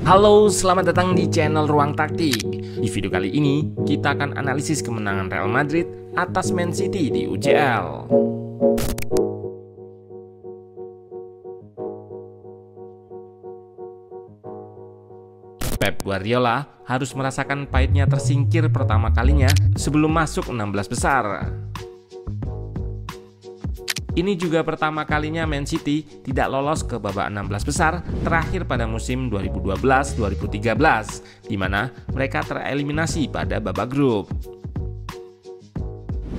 Halo, selamat datang di channel Ruang Taktik. Di video kali ini, kita akan analisis kemenangan Real Madrid atas Man City di UCL. Pep Guardiola harus merasakan pahitnya tersingkir pertama kalinya sebelum masuk 16 besar. Ini juga pertama kalinya Man City tidak lolos ke babak 16 besar terakhir pada musim 2012-2013, di mana mereka tereliminasi pada babak grup.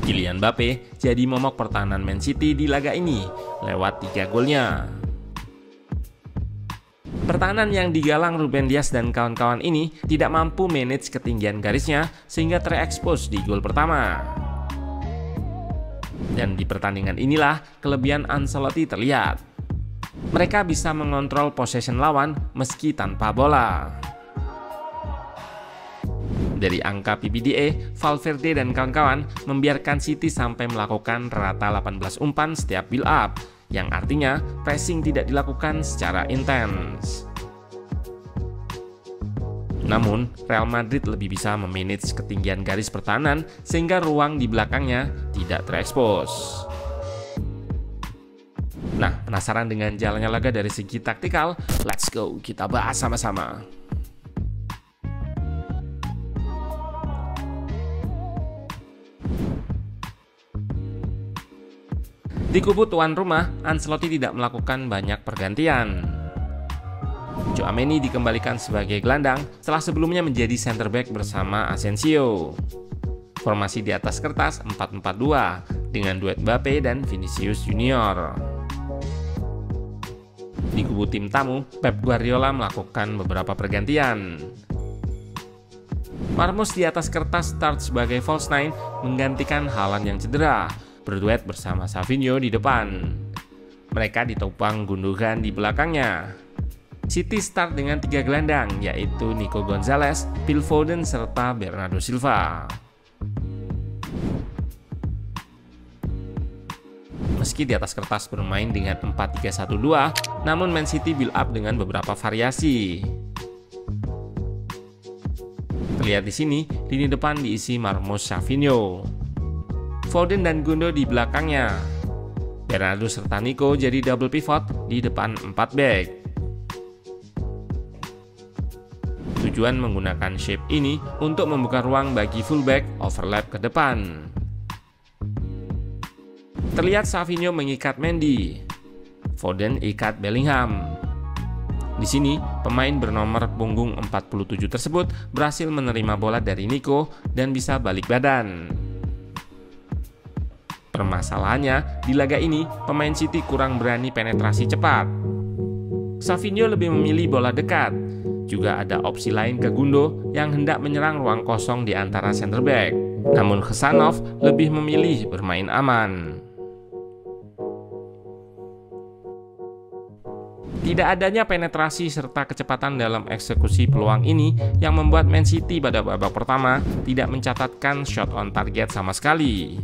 Kylian Mbappe jadi momok pertahanan Man City di laga ini lewat 3 golnya. Pertahanan yang digalang Ruben Dias dan kawan-kawan ini tidak mampu manage ketinggian garisnya sehingga terekspos di gol pertama. Dan di pertandingan inilah kelebihan Ancelotti terlihat. Mereka bisa mengontrol possession lawan meski tanpa bola. Dari angka PPDA, Valverde dan kawan-kawan membiarkan City sampai melakukan rata 18 umpan setiap build up, yang artinya pressing tidak dilakukan secara intens. Namun, Real Madrid lebih bisa memanage ketinggian garis pertahanan sehingga ruang di belakangnya tidak terekspos. Nah, penasaran dengan jalannya laga dari segi taktikal? Let's go, kita bahas sama-sama. Di kubu tuan rumah, Ancelotti tidak melakukan banyak pergantian. Tchouaméni dikembalikan sebagai gelandang setelah sebelumnya menjadi center back bersama Asensio. Formasi di atas kertas 4-4-2 dengan duet Mbappe dan Vinicius Junior. Di kubu tim tamu, Pep Guardiola melakukan beberapa pergantian. Marmos di atas kertas start sebagai false nine menggantikan Haaland yang cedera, berduet bersama Savinho di depan. Mereka ditopang Gundogan di belakangnya. City start dengan 3 gelandang, yaitu Nico Gonzalez, Phil Foden, serta Bernardo Silva. Meski di atas kertas bermain dengan 4-3-1-2, namun Man City build up dengan beberapa variasi. Terlihat di sini, lini depan diisi Marmos, Savinho, Foden dan Gundo di belakangnya. Bernardo serta Nico jadi double pivot di depan 4 back. Tujuan menggunakan shape ini untuk membuka ruang bagi fullback overlap ke depan. Terlihat Savinho mengikat Mendy, Foden ikat Bellingham. Di sini, pemain bernomor punggung 47 tersebut berhasil menerima bola dari Nico dan bisa balik badan. Permasalahannya, di laga ini pemain City kurang berani penetrasi cepat. Savinho lebih memilih bola dekat. Juga ada opsi lain ke Gundo yang hendak menyerang ruang kosong di antara center back. Namun Hasanov lebih memilih bermain aman. Tidak adanya penetrasi serta kecepatan dalam eksekusi peluang ini yang membuat Man City pada babak pertama tidak mencatatkan shot on target sama sekali.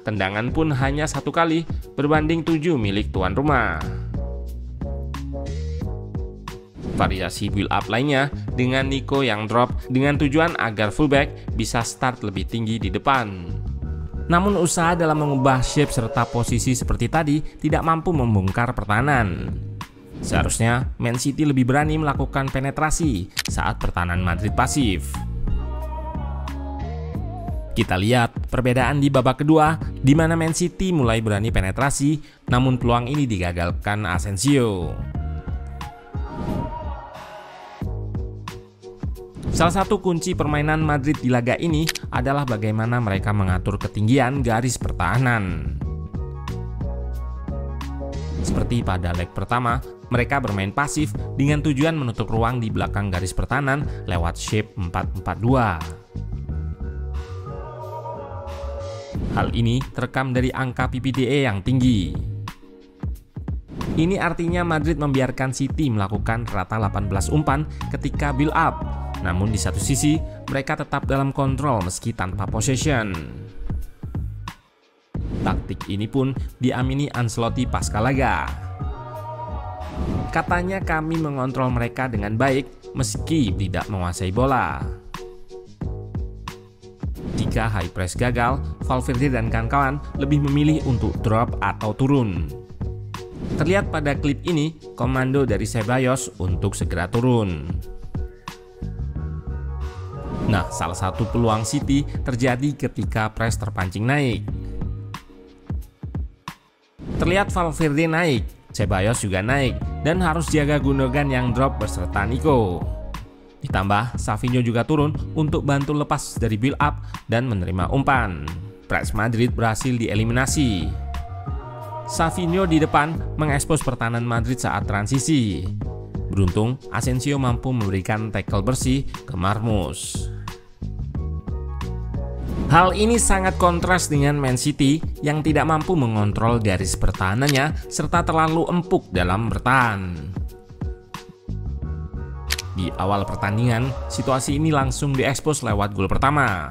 Tendangan pun hanya 1 kali berbanding 7 milik tuan rumah. Variasi build up lainnya dengan Nico yang drop dengan tujuan agar fullback bisa start lebih tinggi di depan. Namun usaha dalam mengubah shape serta posisi seperti tadi tidak mampu membongkar pertahanan. Seharusnya Man City lebih berani melakukan penetrasi saat pertahanan Madrid pasif. Kita lihat perbedaan di babak kedua, di mana Man City mulai berani penetrasi, namun peluang ini digagalkan Asensio. Salah satu kunci permainan Madrid di laga ini adalah bagaimana mereka mengatur ketinggian garis pertahanan. Seperti pada leg pertama, mereka bermain pasif dengan tujuan menutup ruang di belakang garis pertahanan lewat shape 4-4-2. Hal ini terekam dari angka PPDA yang tinggi. Ini artinya Madrid membiarkan City melakukan rata 18 umpan ketika build up. Namun di satu sisi, mereka tetap dalam kontrol meski tanpa possession. Taktik ini pun diamini Ancelotti pasca laga. Katanya kami mengontrol mereka dengan baik meski tidak menguasai bola. Jika high press gagal, Valverde dan kawan-kawan lebih memilih untuk drop atau turun. Terlihat pada klip ini, komando dari Ceballos untuk segera turun. Nah, salah satu peluang City terjadi ketika press terpancing naik. Terlihat Valverde naik, Ceballos juga naik, dan harus jaga Gundogan yang drop beserta Nico. Ditambah, Savinho juga turun untuk bantu lepas dari build up dan menerima umpan. Press Madrid berhasil dieliminasi. Savinho di depan mengekspos pertahanan Madrid saat transisi. Beruntung, Asensio mampu memberikan tackle bersih ke Marmoush. Hal ini sangat kontras dengan Man City yang tidak mampu mengontrol garis pertahanannya serta terlalu empuk dalam bertahan. Di awal pertandingan, situasi ini langsung diekspos lewat gol pertama.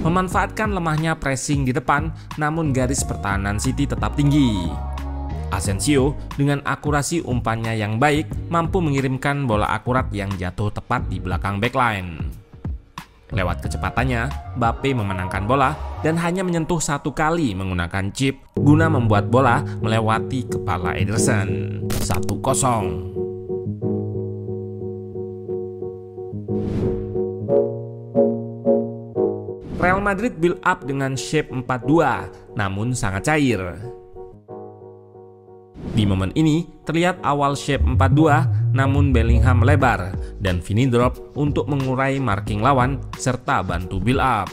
Memanfaatkan lemahnya pressing di depan, namun garis pertahanan City tetap tinggi. Asensio dengan akurasi umpannya yang baik mampu mengirimkan bola akurat yang jatuh tepat di belakang backline. Lewat kecepatannya, Mbappe memenangkan bola dan hanya menyentuh satu kali menggunakan chip guna membuat bola melewati kepala Ederson. 1-0. Real Madrid build up dengan shape 4-2, namun sangat cair. Di momen ini, terlihat awal shape 4-2, namun Bellingham melebar, dan Vini drop untuk mengurai marking lawan, serta bantu build up.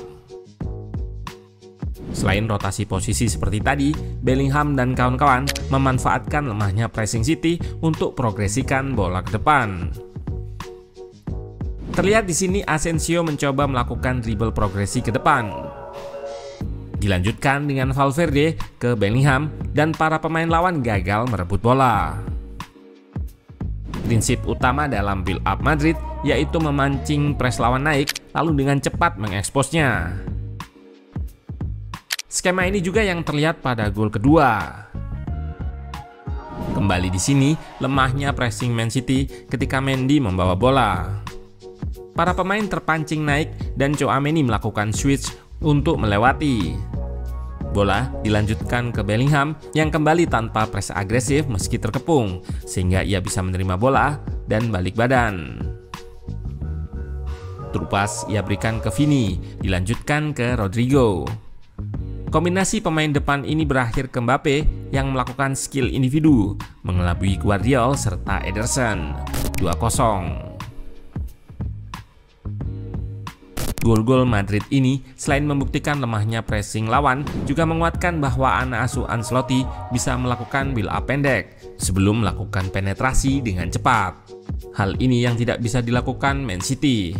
Selain rotasi posisi seperti tadi, Bellingham dan kawan-kawan memanfaatkan lemahnya pressing City untuk progresikan bola ke depan. Terlihat di sini Asensio mencoba melakukan dribble progresi ke depan. Dilanjutkan dengan Valverde ke Bellingham dan para pemain lawan gagal merebut bola. Prinsip utama dalam build up Madrid yaitu memancing press lawan naik lalu dengan cepat mengeksposnya. Skema ini juga yang terlihat pada gol kedua. Kembali di sini lemahnya pressing Man City ketika Mendy membawa bola. Para pemain terpancing naik dan Tchouaméni melakukan switch untuk melewati. Bola dilanjutkan ke Bellingham yang kembali tanpa press agresif meski terkepung, sehingga ia bisa menerima bola dan balik badan. Terupas ia berikan ke Vini, dilanjutkan ke Rodrigo. Kombinasi pemain depan ini berakhir ke Mbappe yang melakukan skill individu, mengelabui Guardiola serta Ederson. 2-0. Gol-gol Madrid ini selain membuktikan lemahnya pressing lawan, juga menguatkan bahwa anak asuh Ancelotti bisa melakukan build up pendek sebelum melakukan penetrasi dengan cepat. Hal ini yang tidak bisa dilakukan Man City.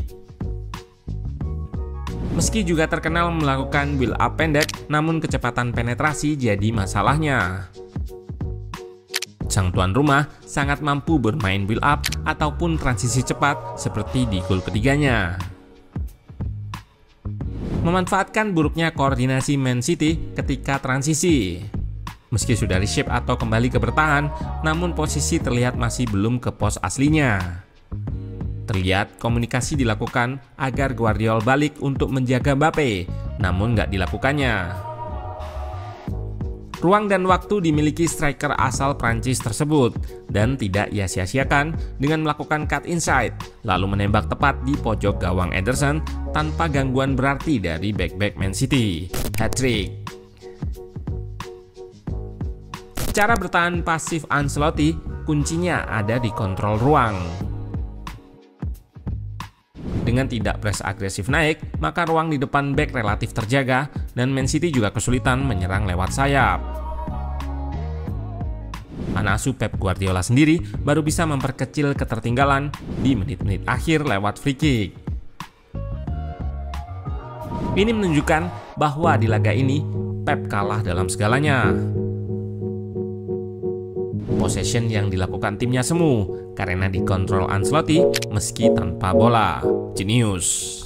Meski juga terkenal melakukan build up pendek, namun kecepatan penetrasi jadi masalahnya. Sang tuan rumah sangat mampu bermain build up ataupun transisi cepat seperti di gol ketiganya. Memanfaatkan buruknya koordinasi Man City ketika transisi. Meski sudah reshape atau kembali ke bertahan, namun posisi terlihat masih belum ke pos aslinya. Terlihat komunikasi dilakukan agar Guardiola balik untuk menjaga Mbappe, namun nggak dilakukannya. Ruang dan waktu dimiliki striker asal Prancis tersebut dan tidak ia sia-siakan dengan melakukan cut inside lalu menembak tepat di pojok gawang Ederson tanpa gangguan berarti dari bek-bek Man City. Hat-trick. Cara bertahan pasif Ancelotti kuncinya ada di kontrol ruang. Dengan tidak press agresif naik, maka ruang di depan bek relatif terjaga dan Man City juga kesulitan menyerang lewat sayap. Anak asuh Pep Guardiola sendiri baru bisa memperkecil ketertinggalan di menit-menit akhir lewat free kick. Ini menunjukkan bahwa di laga ini Pep kalah dalam segalanya. Possession yang dilakukan timnya semu karena dikontrol Ancelotti meski tanpa bola. Jenius.